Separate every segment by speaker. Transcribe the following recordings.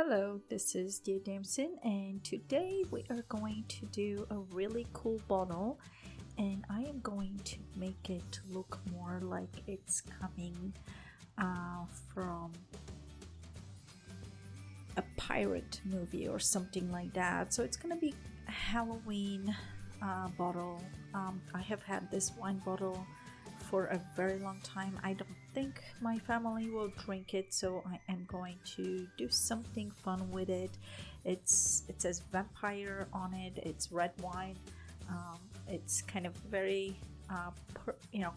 Speaker 1: Hello, this is Dear Damson, and today we are going to do a really cool bottle, and I am going to make it look more like it's coming from a pirate movie or something like that. So it's gonna be a Halloween bottle. I have had this wine bottle for a very long time. I don't think my family will drink it, so I am going to do something fun with it. It says vampire on it. It's red wine. It's kind of very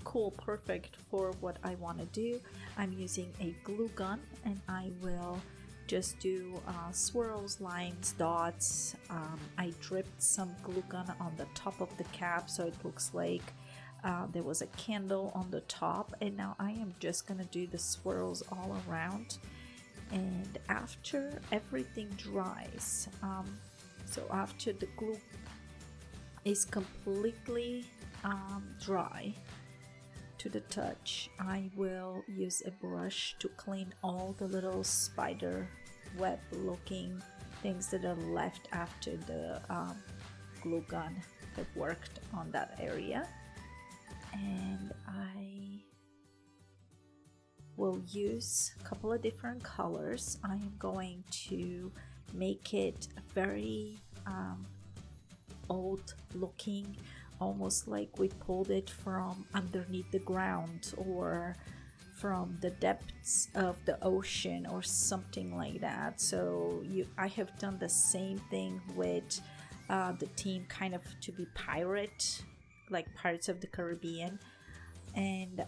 Speaker 1: cool, perfect for what I want to do. I'm using a glue gun, and I will just do swirls, lines, dots. I dripped some glue gun on the top of the cap, so it looks like there was a candle on the top, and now I am just gonna do the swirls all around. And after everything dries, so after the glue is completely dry to the touch, I will use a brush to clean all the little spider web looking things that are left after the glue gun have worked on that area. And I will use a couple of different colors. I am going to make it very old looking, almost like we pulled it from underneath the ground or from the depths of the ocean or something like that. So I have done the same thing with the theme, kind of to be pirate, like Pirates of the Caribbean, and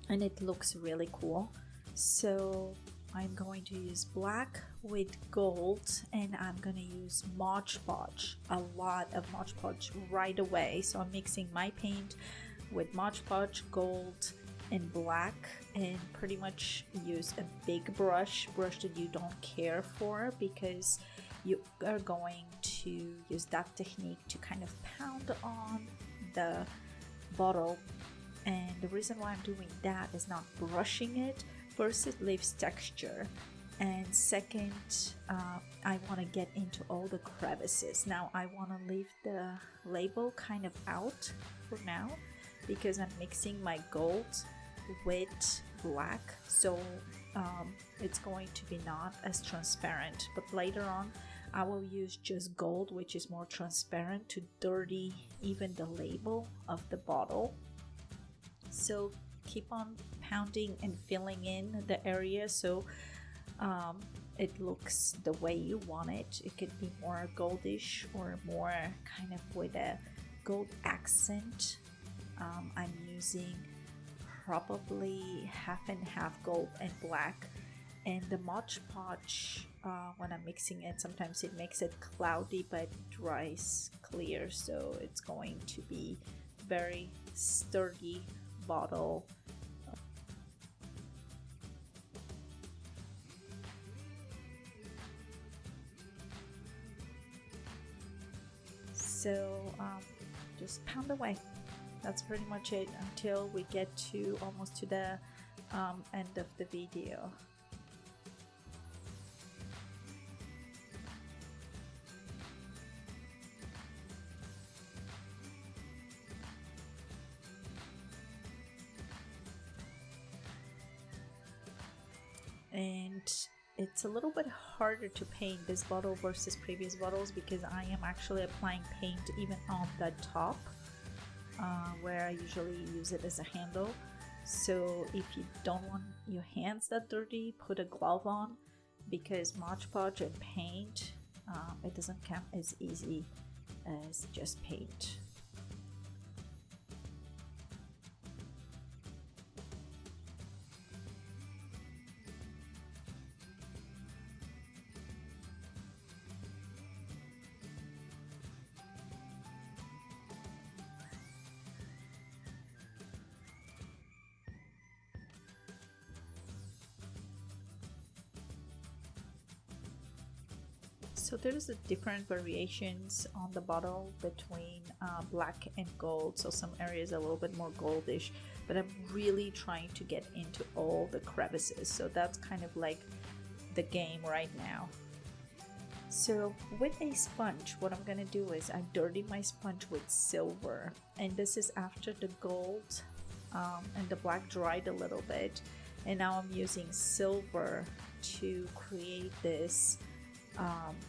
Speaker 1: it looks really cool. So I'm going to use black with gold, and I'm gonna use Mod Podge, a lot of Mod Podge right away. So I'm mixing my paint with Mod Podge, gold, and black, and pretty much use a big brush that you don't care for, because you are going to use that technique to kind of pound on the bottle. And the reason why I'm doing that is not brushing it. First, it leaves texture, and second, I want to get into all the crevices. Now I want to leave the label kind of out for now, because I'm mixing my gold with black, so it's going to be not as transparent. But later on I will use just gold, which is more transparent, to dirty even the label of the bottle. So keep on pounding and filling in the area so it looks the way you want it. It could be more goldish or more kind of with a gold accent. I'm using probably half and half gold and black. And the Mod Podge, when I'm mixing it, sometimes it makes it cloudy but dries clear, so it's going to be very sturdy bottle. So just pound away. That's pretty much it until we get to almost to the end of the video. And it's a little bit harder to paint this bottle versus previous bottles, because I am actually applying paint even on the top, where I usually use it as a handle. So if you don't want your hands that dirty, put a glove on, because Mod Podge and paint, it doesn't come as easy as just paint. So there's a different variations on the bottle between black and gold. So some areas are a little bit more goldish, but I'm really trying to get into all the crevices. So that's kind of like the game right now. So with a sponge, what I'm gonna do is I dirty my sponge with silver, and this is after the gold and the black dried a little bit, and now I'm using silver to create this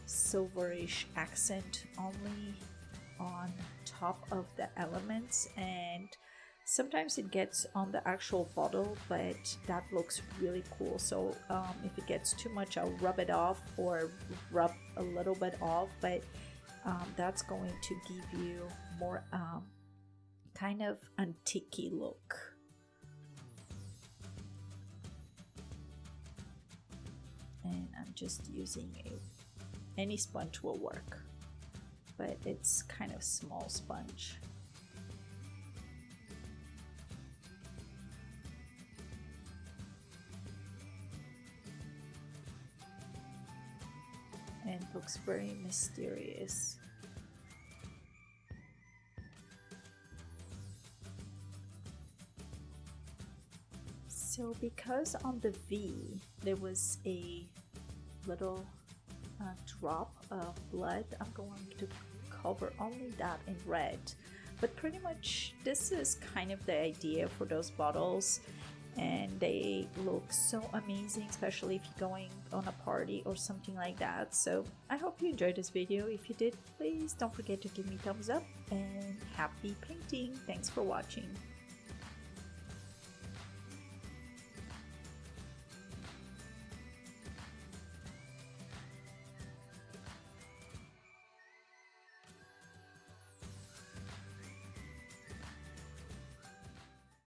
Speaker 1: silverish accent only on top of the elements, and sometimes it gets on the actual bottle, but that looks really cool. So if it gets too much, I'll rub it off or rub a little bit off, but that's going to give you more kind of antique look. And I'm just using any sponge will work, but it's kind of small sponge. And looks very mysterious. So because on the V there was a little drop of blood, I'm going to cover only that in red. But pretty much this is kind of the idea for those bottles, and they look so amazing, especially if you're going on a party or something like that. So I hope you enjoyed this video. If you did, please don't forget to give me a thumbs up, and happy painting. Thanks for watching.